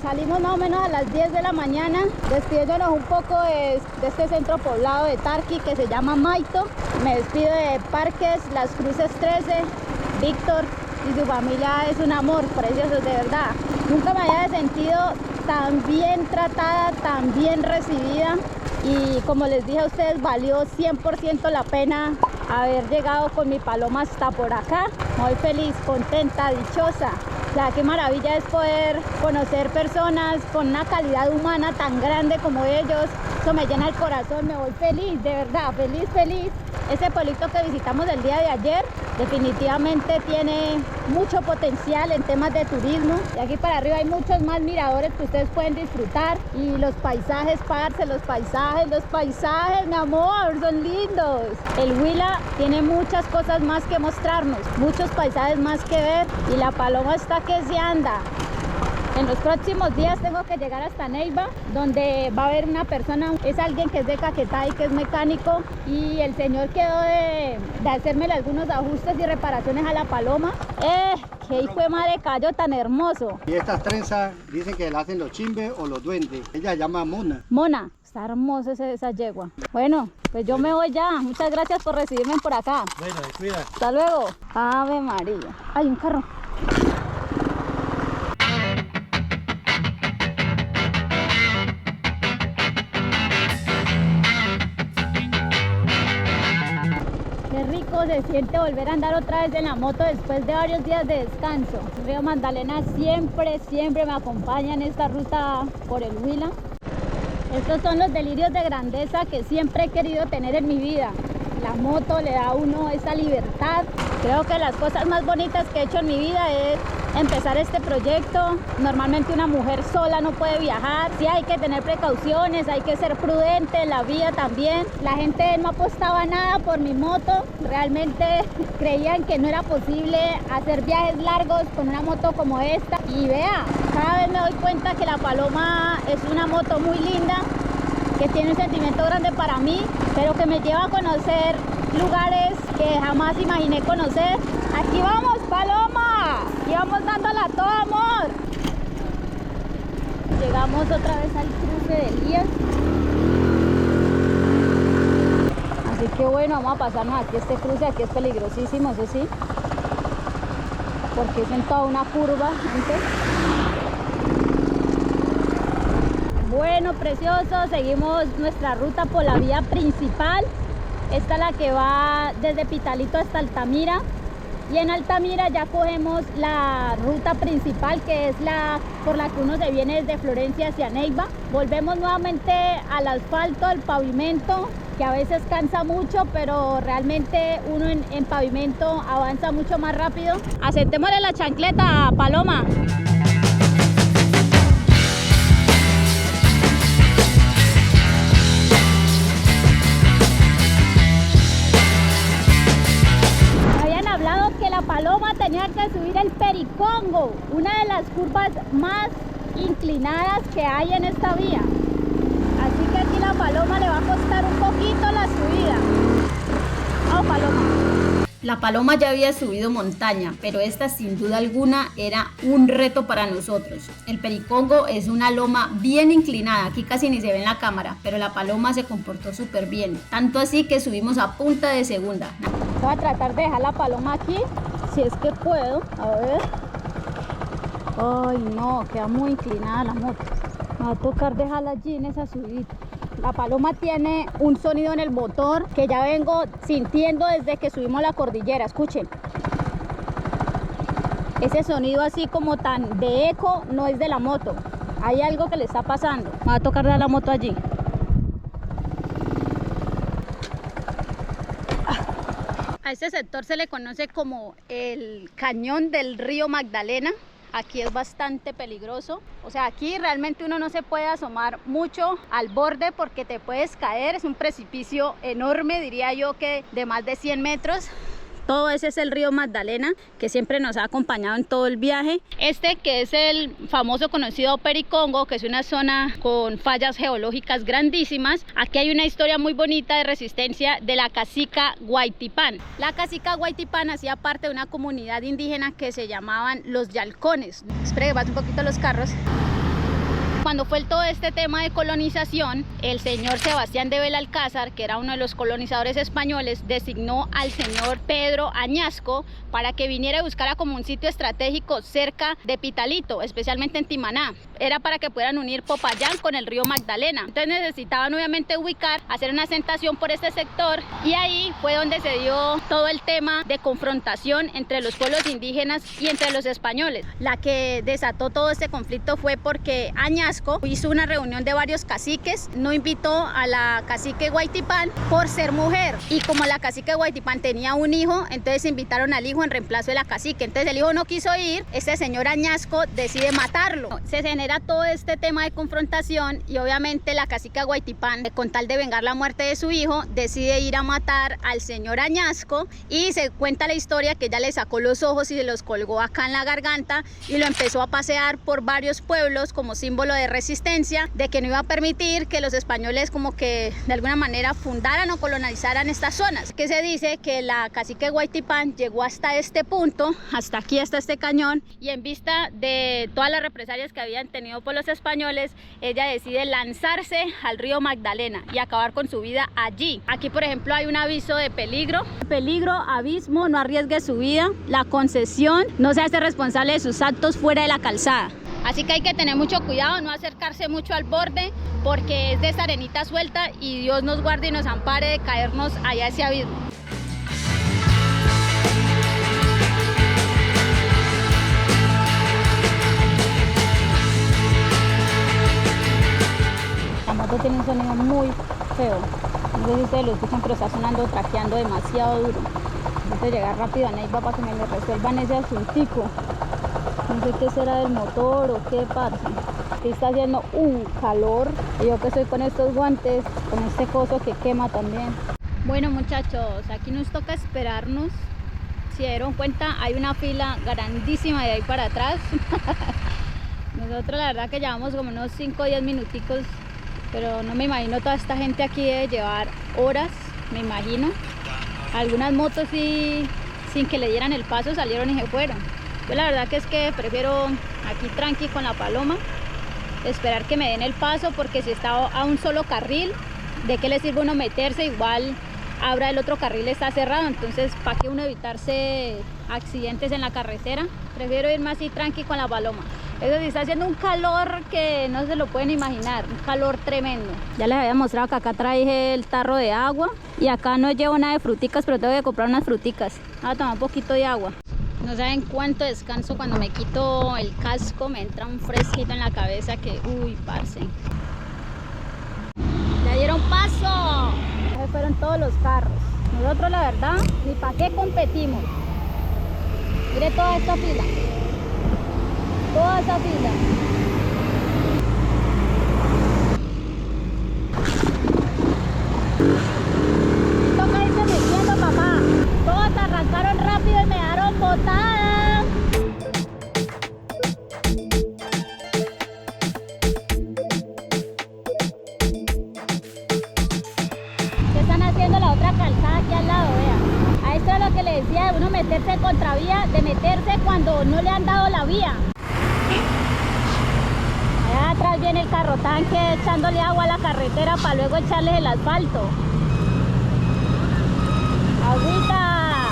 salimos más o menos a las 10 de la mañana, despidiéndonos un poco de este centro poblado de Tarqui que se llama Maito. Me despido de Parques Las Cruces 13. Víctor y su familia es un amor, preciosos, de verdad. Nunca me había sentido tan bien tratada, tan bien recibida. Y como les dije a ustedes, valió 100% la pena haber llegado con mi paloma hasta por acá. Muy feliz, contenta, dichosa. O sea, qué maravilla es poder conocer personas con una calidad humana tan grande como ellos. Eso me llena el corazón, me voy feliz, de verdad, feliz, feliz. Ese pueblito que visitamos el día de ayer definitivamente tiene mucho potencial en temas de turismo. Y aquí para arriba hay muchos más miradores que ustedes pueden disfrutar. Y los paisajes, parce, los paisajes, mi amor, son lindos. El Huila tiene muchas cosas más que mostrarnos, muchos paisajes más que ver. Y la paloma está que se anda. En los próximos días tengo que llegar hasta Neiva, donde va a haber una persona, es alguien que es de Caquetá y que es mecánico, y el señor quedó de hacerme algunos ajustes y reparaciones a la paloma. ¡Qué hijo de madre callo tan hermoso! Y estas trenzas dicen que las hacen los chimbes o los duendes. Ella se llama Mona. Mona, está hermosa esa yegua. Bueno, pues yo me voy ya. Muchas gracias por recibirme por acá. Bueno, descuida. Hasta luego. Ave María. Hay un carro. Qué rico se siente volver a andar otra vez en la moto después de varios días de descanso. El río Magdalena siempre me acompaña en esta ruta por el Huila. Estos son los delirios de grandeza que siempre he querido tener en mi vida. La moto le da a uno esa libertad. Creo que las cosas más bonitas que he hecho en mi vida es empezar este proyecto. Normalmente una mujer sola no puede viajar. Sí, hay que tener precauciones, hay que ser prudente en la vida también. La gente no apostaba nada por mi moto. Realmente creían que no era posible hacer viajes largos con una moto como esta. Y vea, cada vez me doy cuenta que la Paloma es una moto muy linda, que tiene un sentimiento grande para mí, pero que me lleva a conocer lugares que jamás imaginé conocer. Aquí vamos, Paloma, y vamos dándola todo amor. Llegamos otra vez al cruce de Elías. Así que bueno, vamos a pasarnos aquí este cruce. Aquí es peligrosísimo, eso sí, porque es en toda una curva, gente. Bueno, precioso, seguimos nuestra ruta por la vía principal. Esta es la que va desde Pitalito hasta Altamira. Y en Altamira ya cogemos la ruta principal, que es la por la que uno se viene desde Florencia hacia Neiva. Volvemos nuevamente al asfalto, al pavimento, que a veces cansa mucho, pero realmente uno en pavimento avanza mucho más rápido. Asentémosle la chancleta a Paloma. Paloma tenía que subir el Pericongo, una de las curvas más inclinadas que hay en esta vía. Así que aquí la Paloma le va a costar un poquito la subida. ¡Vamos, Paloma! La Paloma ya había subido montaña, pero esta sin duda alguna era un reto para nosotros. El Pericongo es una loma bien inclinada, aquí casi ni se ve en la cámara, pero la Paloma se comportó súper bien, tanto así que subimos a punta de segunda. Voy a tratar de dejar la Paloma aquí, si es que puedo. A ver. Ay, no, queda muy inclinada la moto. Me va a tocar dejarla allí en esa subida. La Paloma tiene un sonido en el motor que ya vengo sintiendo desde que subimos la cordillera. Escuchen. Ese sonido así como tan de eco no es de la moto. Hay algo que le está pasando. Me va a tocar dejar la moto allí. A este sector se le conoce como el cañón del río Magdalena. Aquí es bastante peligroso, o sea, aquí realmente uno no se puede asomar mucho al borde porque te puedes caer. Es un precipicio enorme, diría yo que de más de 100 metros. Todo ese es el río Magdalena, que siempre nos ha acompañado en todo el viaje. Este que es el famoso conocido Pericongo, que es una zona con fallas geológicas grandísimas. Aquí hay una historia muy bonita de resistencia de la cacica Guaytipán. La cacica Guaytipán hacía parte de una comunidad indígena que se llamaban los Yalcones. Espera que pase un poquito los carros. cuando fue todo este tema de colonización, el señor Sebastián de Belalcázar, que era uno de los colonizadores españoles, designó al señor Pedro Añasco para que viniera y buscara como un sitio estratégico cerca de Pitalito, especialmente en Timaná. Era para que pudieran unir Popayán con el río Magdalena. Entonces necesitaban obviamente ubicar, hacer una asentación por este sector, y ahí fue donde se dio todo el tema de confrontación entre los pueblos indígenas y entre los españoles. La que desató todo este conflicto fue porque Añasco hizo una reunión de varios caciques, no invitó a la cacique Guaytipán por ser mujer, y como la cacique Guaytipán tenía un hijo, entonces invitaron al hijo en reemplazo de la cacique. Entonces el hijo no quiso ir, este señor Añasco decide matarlo. Se genera todo este tema de confrontación y obviamente la cacica Guaytipán, con tal de vengar la muerte de su hijo, decide ir a matar al señor Añasco, y se cuenta la historia que ella le sacó los ojos y se los colgó acá en la garganta y lo empezó a pasear por varios pueblos como símbolo de resistencia, de que no iba a permitir que los españoles como que de alguna manera fundaran o colonizaran estas zonas. Que se dice que la cacique Guaytipán llegó hasta este punto, hasta aquí, hasta este cañón, y en vista de todas las represalias que habían tenido por los españoles, ella decide lanzarse al río Magdalena y acabar con su vida allí. Aquí, por ejemplo, hay un aviso de peligro, abismo, no arriesgue su vida, la concesión, no se hace responsable de sus actos fuera de la calzada. Así que hay que tener mucho cuidado, no acercarse mucho al borde, porque es de esa arenita suelta y Dios nos guarde y nos ampare de caernos allá a ese abismo. La moto tiene un sonido muy feo, no sé si ustedes lo escuchan, pero está sonando, traqueando demasiado duro. Necesito llegar rápido a Neiva para que me le resuelvan ese asuntico. No sé qué será del motor o qué pasa. Aquí está haciendo un calor, y yo que estoy con estos guantes, con este coso que quema también. Bueno muchachos, aquí nos toca esperarnos. Si dieron cuenta, hay una fila grandísima de ahí para atrás. Nosotros la verdad que llevamos como unos 5 o 10 minuticos, pero no me imagino toda esta gente aquí debe llevar horas, me imagino. Algunas motos sí, sin que le dieran el paso, salieron y se fueron. Yo la verdad que es que prefiero aquí tranqui con la Paloma, esperar que me den el paso, porque si está a un solo carril, ¿de qué le sirve uno meterse? Igual ahora el otro carril está cerrado, entonces ¿para qué uno evitarse accidentes en la carretera? Prefiero irme así tranqui con la Paloma. Eso sí, está haciendo un calor que no se lo pueden imaginar, un calor tremendo. Ya les había mostrado que acá traje el tarro de agua, y acá no llevo nada de fruticas, pero tengo que comprar unas fruticas. Voy a tomar un poquito de agua. No saben cuánto descanso cuando me quito el casco, me entra un fresquito en la cabeza que, uy, parce. Ya dieron paso. Ya se fueron todos los carros. Nosotros la verdad, ni para qué competimos. Mire toda esta fila. Toda esa fila. Toca irse metiendo, papá. Todos arrancaron rápido y me dejaron botada. ¿Qué están haciendo la otra calzada aquí al lado? Vea. A esto es lo que le decía de uno meterse en contravía, de meterse cuando no le han dado la vía. Allá atrás viene el carro tanque echándole agua a la carretera para luego echarles el asfalto. ¡Agüita!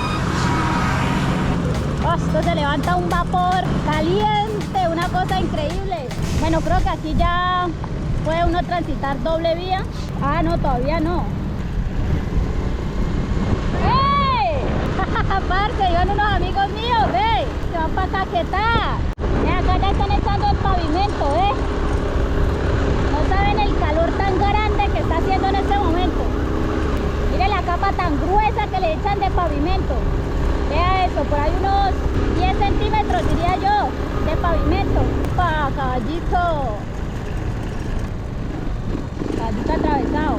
Oh, esto se levanta un vapor caliente, una cosa increíble. Bueno, creo que aquí ya puede uno transitar doble vía. Ah, no, todavía no. ¡Ey! Parce, iban unos amigos míos, ve. Se van para Caquetá. Acá ya están echando el pavimento, ¿eh? No saben el calor tan grande que está haciendo en este momento. Mire la capa tan gruesa que le echan de pavimento. Vea eso, por ahí unos 10 centímetros, diría yo, de pavimento. ¡Pa, caballito! Caballito atravesado.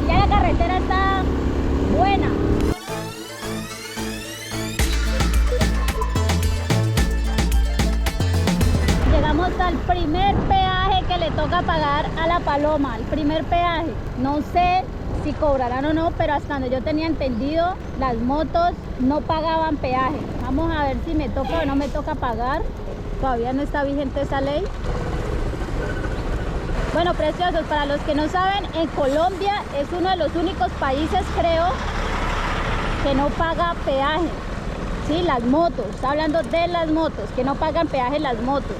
Y ya la carretera está buena. Llegamos al primer peaje que le toca pagar a la Paloma, el primer peaje. No sé si cobrarán o no, pero hasta donde yo tenía entendido, las motos no pagaban peaje. Vamos a ver si me toca o no me toca pagar. Todavía no está vigente esa ley. Bueno, preciosos, para los que no saben, en Colombia es uno de los únicos países, creo, que no paga peaje. Sí, las motos, está hablando de las motos, que no pagan peaje las motos.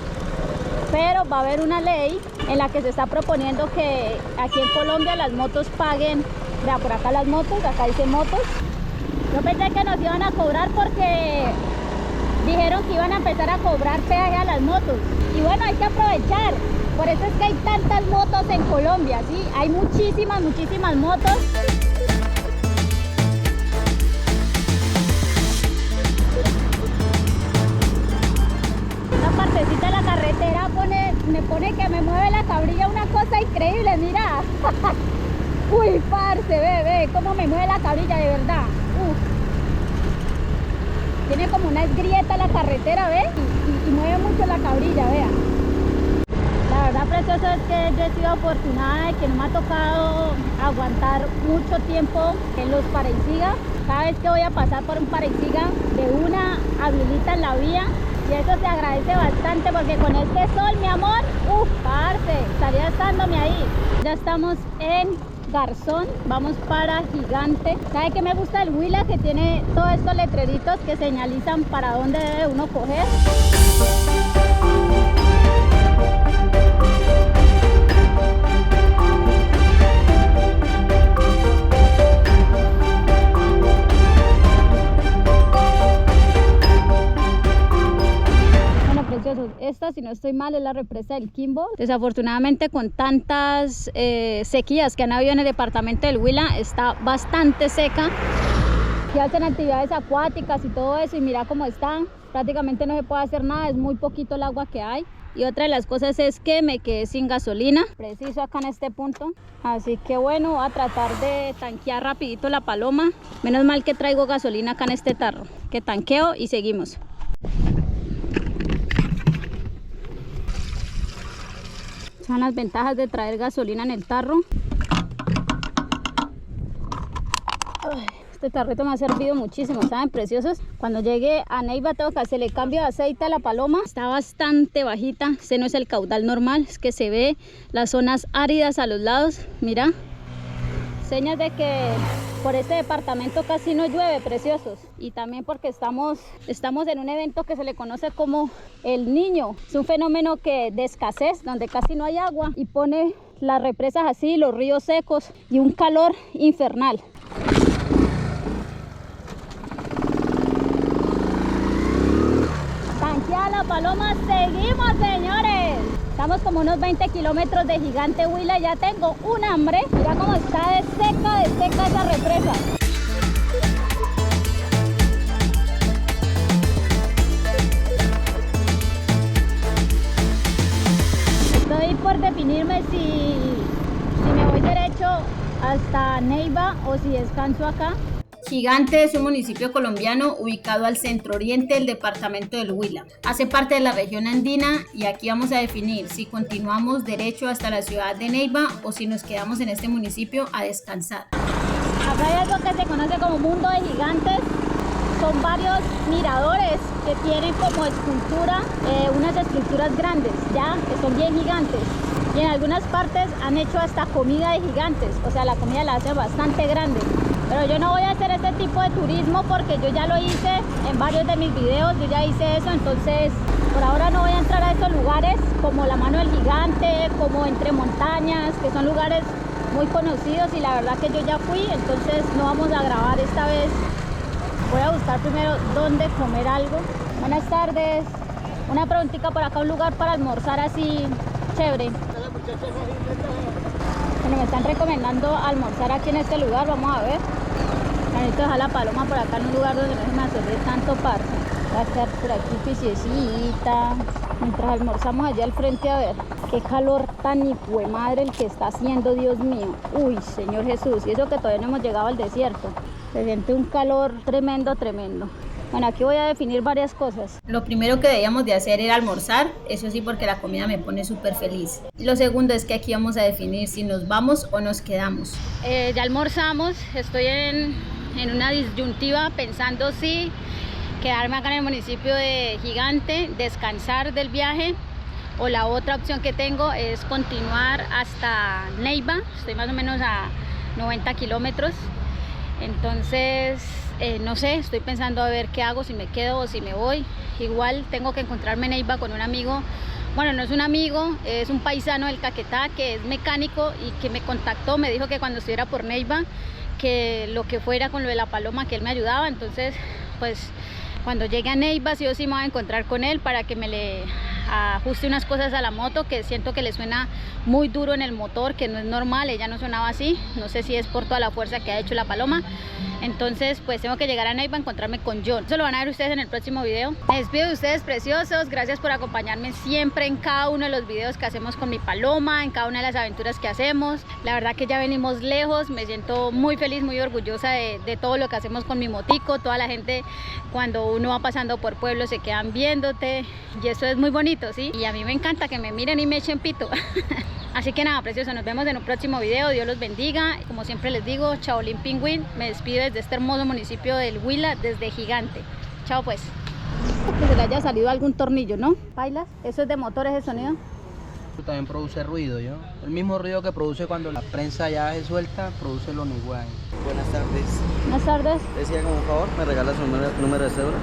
Pero va a haber una ley en la que se está proponiendo que aquí en Colombia las motos paguen. Vea, por acá las motos, acá dice motos. Yo pensé que nos iban a cobrar porque dijeron que iban a empezar a cobrar peaje a las motos. Y bueno, hay que aprovechar. Por eso es que hay tantas motos en Colombia, ¿sí? Hay muchísimas motos. Una partecita de la carretera me pone que me mueve la cabrilla, una cosa increíble, mira. Uy, parce, ve cómo me mueve la cabrilla, de verdad. Tiene como una grieta la carretera, ¿ve? Y mueve mucho la cabrilla, vea. La verdad, precioso, es que yo he sido afortunada de que no me ha tocado aguantar mucho tiempo en los Parenciga. Cada vez que voy a pasar por un Parenciga, de una habilitan la vía. Y eso se agradece bastante porque con este sol, mi amor, parce, estaría estándome ahí. Ya estamos en Garzón, vamos para Gigante. ¿Sabe qué me gusta del Huila? Que tiene todos estos letreritos que señalizan para dónde debe uno coger. Esta, si no estoy mal, es la represa del Quimbo. Desafortunadamente, con tantas sequías que han habido en el departamento del Huila, está bastante seca. Aquí hacen actividades acuáticas y todo eso, y mira cómo está. Prácticamente no se puede hacer nada, es muy poquito el agua que hay. Y otra de las cosas es que me quedé sin gasolina, preciso acá en este punto. Así que bueno, voy a tratar de tanquear rapidito la Paloma. Menos mal que traigo gasolina acá en este tarro, que tanqueo y seguimos. Son las ventajas de traer gasolina en el tarro. Este tarrito me ha servido muchísimo, ¿saben, preciosos? Cuando llegue a Neiva tengo que hacerle cambio de aceite a la Paloma. Está bastante bajita, este no es el caudal normal, es que se ve las zonas áridas a los lados, mira. Señas de que por este departamento casi no llueve, preciosos. Y también porque estamos en un evento que se le conoce como el Niño. Es un fenómeno de escasez, donde casi no hay agua y pone las represas así, los ríos secos y un calor infernal. Tanqueada la Paloma, seguimos, señores. Estamos como unos 20 kilómetros de Gigante Huila, ya tengo un hambre. Mira cómo está de seca esa represa. Estoy por definirme si me voy derecho hasta Neiva o si descanso acá. Gigante es un municipio colombiano ubicado al centro oriente del departamento del Huila. Hace parte de la región andina y aquí vamos a definir si continuamos derecho hasta la ciudad de Neiva o si nos quedamos en este municipio a descansar. Acá hay algo que se conoce como Mundo de Gigantes. Son varios miradores que tienen como escultura unas estructuras grandes, ya que son bien gigantes. Y en algunas partes han hecho hasta comida de gigantes, o sea, la comida la hacen bastante grande. Pero yo no voy a hacer este tipo de turismo porque yo ya lo hice en varios de mis videos, yo ya hice eso, entonces por ahora no voy a entrar a estos lugares como la Mano del Gigante, como Entre Montañas, que son lugares muy conocidos y la verdad que yo ya fui, entonces no vamos a grabar esta vez. Voy a buscar primero dónde comer algo. Buenas tardes. Una preguntita por acá, un lugar para almorzar así chévere. Bueno, me están recomendando almorzar aquí en este lugar, vamos a ver. Necesito dejar la Paloma por acá en un lugar donde no se me absorbe tanto parce. Va a estar por aquí piciecita. Mientras almorzamos allá al frente, a ver. Qué calor tan hijuemadre el que está haciendo, Dios mío. Uy, Señor Jesús. Y eso que todavía no hemos llegado al desierto. Se siente un calor tremendo, tremendo. Bueno, aquí voy a definir varias cosas. Lo primero que debíamos de hacer era almorzar, eso sí, porque la comida me pone súper feliz. Lo segundo es que aquí vamos a definir si nos vamos o nos quedamos. Ya almorzamos, estoy en una disyuntiva pensando si quedarme acá en el municipio de Gigante, descansar del viaje o la otra opción que tengo es continuar hasta Neiva. Estoy más o menos a 90 kilómetros. Entonces, no sé, estoy pensando a ver qué hago, si me quedo o si me voy. Igual tengo que encontrarme en Neiva con un amigo. Bueno, no es un amigo, es un paisano del Caquetá que es mecánico y que me contactó, me dijo que cuando estuviera por Neiva, que lo que fuera con lo de la paloma, que él me ayudaba. Entonces, pues cuando llegue a Neiva, sí o sí me voy a encontrar con él para que me le ajuste unas cosas a la moto, que siento que le suena muy duro en el motor, que no es normal, ella no sonaba así. No sé si es por toda la fuerza que ha hecho la paloma. Entonces pues tengo que llegar a Neiva a encontrarme con John. Eso lo van a ver ustedes en el próximo video. Me despido de ustedes, preciosos. Gracias por acompañarme siempre en cada uno de los videos que hacemos con mi paloma, en cada una de las aventuras que hacemos. La verdad que ya venimos lejos. Me siento muy feliz, muy orgullosa de todo lo que hacemos con mi motico. Toda la gente, cuando uno va pasando por pueblos, se quedan viéndote y eso es muy bonito, ¿sí? Y a mí me encanta que me miren y me echen pito. Así que nada, precioso, nos vemos en un próximo video. Dios los bendiga. Como siempre les digo, Chaolín Pingüín. Me despido desde este hermoso municipio del Huila, desde Gigante. Chao pues. Que se le haya salido algún tornillo, ¿no? ¿Bailas? ¿Eso es de motor, ese sonido? También produce ruido, ¿yo? El mismo ruido que produce cuando la prensa ya se suelta, produce lo igual. Buenas tardes. Buenas tardes. Decía como un favor, ¿me regalas un número de cédula?